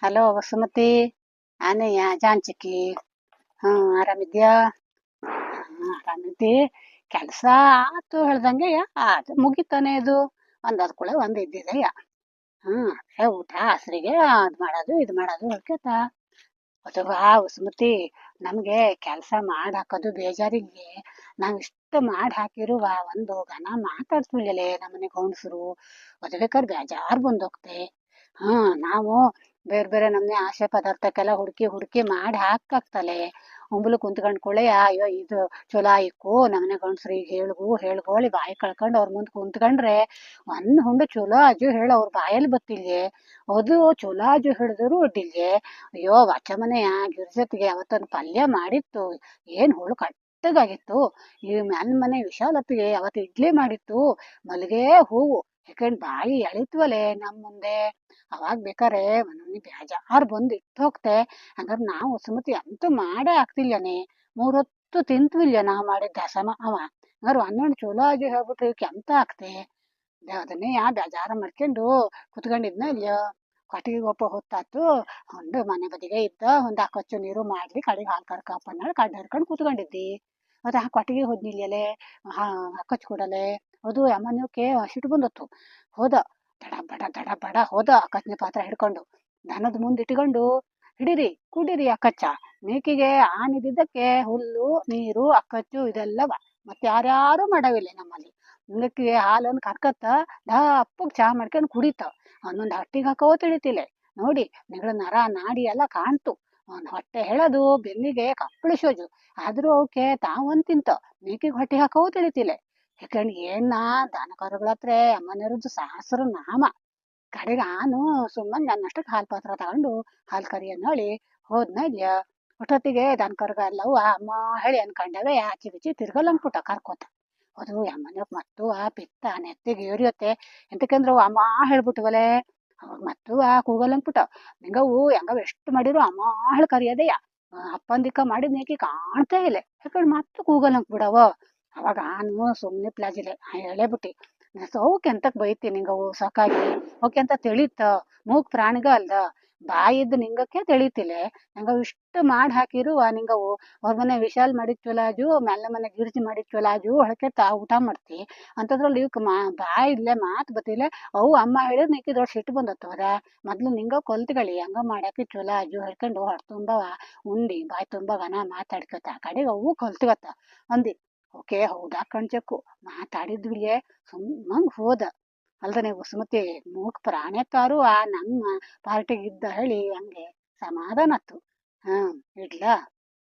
Hello Vasumathi. ನಾನೆಯ ಜಾಂಚಿಕಿ. ಆರಾಮಿದ್ಯಾ? ಆರಾಮಿದ್ದಿ? ಕೆಲಸ ಆತು ಹೇಳ್ದಂಗೆ ಅದು ಮುಗಿತಾನೆ ಇದು. ಒಂದಾದ ಕೂಡ ಒಂದು ಇದ್ದಿದೆಯ. ಅದೇ ಊಟ ಹಸ್ರಿಗೆ ಅದ್ ಮಾಡೋದು ಇದು ಮಾಡೋದು ಹೇಳ್ಕೇತ. ಅಥವಾ ವಸುಮತಿ, ನಮ್ಗೆ ಕೆಲಸ ಮಾಡಿ ಹಾಕೋದು ಬೇಜಾರಿಗೆ ನಾವ್ ಇಷ್ಟು ಮಾಡಿ ಹಾಕಿರುವ ಒಂದು ಘನ ಮಾತಾಡ್ಸ್ಮಿಲ್ಲಲೆ ನಮ್ಮನೆ ಗೌಂಡ್ಸರು. ಅದು ಬೇಕಾದ್ರೆ ಬೇಜಾರ್ ಬಂದೋಗ್ತೆ. ನಾವು ಬೇರೆ ಬೇರೆ ನಮ್ನೆ ಆಸೆ ಪದಾರ್ಥಕ್ಕೆಲ್ಲ ಹುಡುಕಿ ಹುಡುಕಿ ಮಾಡಿ ಹಾಕಾಕ್ತಲೆ ಉಂಬಲು ಕುಂತ್ಕೊಂಡ್ ಕೂಳೆ ಅಯ್ಯೋ ಇದು ಚಲೋ ಆಯ್ಕು ನಮ್ಮನೆ ಗಂಡ್ಸ್ರು ಈಗ ಹೇಳ್ಗೋಳಿ ಬಾಯಿ ಕಳ್ಕೊಂಡು ಅವ್ರ ಮುಂದ್ ಕುಂತ್ಕೊಂಡ್ರೆ ಒಂದ್ ಹುಂಡು ಚಲೋ ಅಜು ಹೇಳ ಅವ್ರ ಬಾಯಲ್ಲಿ ಬತ್ತಿಲ್ಗೆ. ಅದು ಚಲೋ ಅಜು ಹಿಡಿದ್ರು ಒಡ್ಡಿಲ್ಗೆ. ಅಯ್ಯೋ ಬಚ್ಚ ಮನೆಯ ಗಿರ್ಜತ್ಗೆ ಅವತ್ತೊಂದು ಪಲ್ಯ ಮಾಡಿತ್ತು, ಏನ್ ಹುಳು ಕಟ್ಟಗಾಗಿತ್ತು. ಈ ಮ್ಯಾಲ್ ಮನೆ ವಿಶಾಲತ್ಗೆ ಅವತ್ತು ಇಡ್ಲಿ ಮಾಡಿತ್ತು, ಮಲ್ಗೆ ಹೂವು ಯಾಕಂಡ್ ಬಾಯಿ ಎಳಿತ್ವಲೆ ನಮ್ ಮುಂದೆ. ಅವಾಗ್ ಬೇಕಾರೆ ಮನವಿ ಬೇಜಾರ್ ಬಂದು ಇಟ್ಟು ಹೋಗ್ತೆ. ಹಂಗಾರೆ ನಾವು ಸುಮತಿ ಅಂತೂ ಮಾಡೇ ಆಗ್ತಿಲ್ಲನೆ. ಮೂರೊತ್ತು ತಿಂತ್ವಿಲ್ಯ ನಾವು ಮಾಡಿದ್ದ ಸಮ ಅವ. ಹಂಗಾರೆ ಒಂದೊಂದು ಚಲೋ ಆಗಿ ಹೇಳ್ಬಿಟ್ರಿ ಕೆಂತ ಆಗ್ತೆ. ಅದನ್ನೇ ಬೇಜಾರ ಮಾಡ್ಕೊಂಡು ಕುತ್ಕೊಂಡಿದ್ನ ಇಲ್ಲ. ಕೊಟ್ಟಿಗೆ ಒಪ್ಪ ಹೊತ್ತಾತು. ಹೊಂಡು ಮನೆ ಬದಿಗೆ ಇದ್ದ ಒಂದ್ ಹಾಕೊಚ್ಚು ನೀರು ಮಾಡ್ಲಿ ಕಡೆಗೆ ಹಾಲು ಕರ್ಕಪ್ಪ ಅನ್ನೋದು ಕಡ್ಡಿ ಹರ್ಕೊಂಡು ಕುತ್ಕೊಂಡಿದ್ದಿ. ಮತ್ತೆ ಆ ಕೊಟ್ಟಿಗೆ ಹೋದ್ನಿಲ್ಲಲೆ ಹಾಕೊಚ್ ಕೊಡಲೆ. ಅದು ಅಮ್ಮನಕ್ಕೆ ಸಿಟ್ಟು ಬಂದತ್ತು. ಹೋದ ದಡ ಬಡ ಹೋದ ಅಕ್ಕಚ್ನ ಪಾತ್ರ ಹಿಡ್ಕೊಂಡು ದನದ ಮುಂದೆ ಇಟ್ಕೊಂಡು, ಹಿಡೀರಿ ಕುಡೀರಿ ಅಕ್ಕಚ್ಚ. ಮೇಕಿಗೆ ಆನಿದ್ದಕ್ಕೆ ಹುಲ್ಲು ನೀರು ಅಕ್ಕಚ್ಚು ಇದೆಲ್ಲವ. ಮತ್ತೆ ಯಾರ್ಯಾರು ಮಾಡವಿಲ್ಲ ನಮ್ಮಲ್ಲಿ. ಮೇಕಿಗೆ ಹಾಲನ್ನು ಕರ್ಕತ್ತ ಅಪ್ಪಗ್ ಚಾ ಮಾಡ್ಕೊಂಡು ಕುಡಿತ. ಅವನೊಂದ್ ಹಟ್ಟಿಗೆ ಹಾಕೋ ತಿಳಿತಿಲೆ. ನೋಡಿ ನಿಗಳ ನರ ನಾಡಿ ಎಲ್ಲ ಕಾಣ್ತು. ಅವ್ನ್ ಹೊಟ್ಟೆ ಹೇಳೋದು ಬೆನ್ನಿಗೆ ಕಪ್ಪಳಿಸೋಜು. ಆದ್ರೂ ಅವಕ್ಕೆ ತಾವಂದ್ ತಿಂತ ಮೇಕಿಗೆ ಹೊಟ್ಟೆ ಹಾಕೋ ತಿಳಿತಿಲೆ. ಯಾಕಂಡ್ ದನ ಕರುಗಳ ಹತ್ರ ಅಮ್ಮನಿರೋದು ಸಹಸ್ರ ನಾಮ. ಕಡೆಗೆ ನಾನು ಸುಮ್ಮನೆ ನನ್ನಷ್ಟಕ್ಕೆ ಹಾಲ್ ಪಾತ್ರ ತಗೊಂಡು ಹಾಲ್ ಕರಿಯನ್ನ ಹೇಳಿ ಹೋದ್ನ ಇಲ್ಲ. ಅಷ್ಟೊತ್ತಿಗೆ ದನ ಕರ್ಗ ಎಲ್ಲವೂ ಅಮ್ಮ ಹೇಳಿ ಅನ್ಕೊಂಡವೆ ಆಚೆ ಬಿಚ್ಚಿ ತಿರ್ಗಲ್ಲಂಪುಟ ಕರ್ಕೋತ. ಅದು ಅಮ್ಮನ ಮತ್ತು ಪಿತ್ತ ನೆತ್ತಿಗೆ ಏರಿಯತ್ತೆ. ಎಂತಕಂದ್ರೆ ಅವು ಅಮ್ಮ ಹೇಳ್ಬಿಟ್ಟವಲೆ. ಅವಾಗ ಮತ್ತು ಕೂಗಲ್ಲಂಪುಟ. ನಿಂಗವು ಹೆಂಗವ್ ಎಷ್ಟು ಮಾಡಿರು ಅಮ್ಮ ಹೇಳಿ ಕರಿಯೋದೆಯ. ಅಪ್ಪಂದಿಕ್ಕ ಮಾಡಿದ್ ನೀಕಿ ಕಾಣ್ತೇ ಇಲ್ಲ. ಯಾಕಂದ್ರೆ ಮತ್ತು ಕೂಗಲ್ಲಂಕ್ ಬಿಡವ. ಅವಾಗ ನಾನು ಸುಮ್ನೆ ಪ್ಲಾಜಿಲೆ ಹೇಳೇ ಬಿಟ್ಟಿ. ಅವಕ್ಕೆ ಎಂತಕ್ ಬೈತಿ ನಿಂಗವು ಸಾಕಾಗಿ. ಅವಕ್ಕೆ ಅಂತ ತಿಳಿತ ಮೂಗ್ ಪ್ರಾಣಿಗ ಅಲ್ದ. ಬಾಯಿದ್ದ ನಿಂಗಕ್ಕೆ ತಿಳಿತಿಲೆ. ನಂಗವು ಇಷ್ಟು ಮಾಡಿ ಹಾಕಿರುವ ನಿಂಗವು ಅವ್ರ ಮನೆ ವಿಶಾಲ್ ಮಾಡಿದ್ ಚೊಲಾಜು ಮೆಲ್ಲ ಮನೆ ಗಿರ್ಜಿ ಮಾಡಿದ್ ಚೊಲಾಜು ಹೊಳಕೆತ್ತ ಊಟ ಮಾಡ್ತಿ. ಅಂತದ್ರಲ್ಲಿ ಇವಕ್ ಬಾಯಿ ಇಲ್ಲೇ ಮಾತ್ ಬತ್ತಿಲೆ. ಅವು ಅಮ್ಮ ಹೇಳಿದ್ ನಿಕ್ಕಿದೊಳ್ ಸಿಟ್ಟು ಬಂದತ್ತವರ. ಮೊದ್ಲು ನಿಂಗ ಕೊಲ್ತ್ಗಳಿ ಹಂಗ ಮಾಡಾಕಿ ಚೊಲಾಜು ಹೇಳ್ಕೊಂಡು ಹೊಟ್ಟೆ ತುಂಬವ ಉಂಡಿ ಬಾಯಿ ತುಂಬ ಗನ ಮಾತಾಡ್ಕೊತ ಕಡೆಗೆ ಅವು ಕೊಲ್ತ್ಗತ್ತ ಅಂದಿ. ಓಕೆ ಹೌದಾ ಕಣ್ಚಕ್ಕು ಮಾತಾಡಿದ್ವಿಗೆ ಸುಮ್ಮಂಗ್ ಹೋದ. ಅಲ್ದನೆ ವಸುಮತಿ ಮೂಕ್ ಪ್ರಾಣ್ಯತ್ತಾರು ನಮ್ಮ ಪಾರ್ಟಿಗೆ ಇದ್ದ ಹೇಳಿ ಹಂಗೆ ಸಮಾಧಾನ ಆತು. ಇಡ್ಲಾ?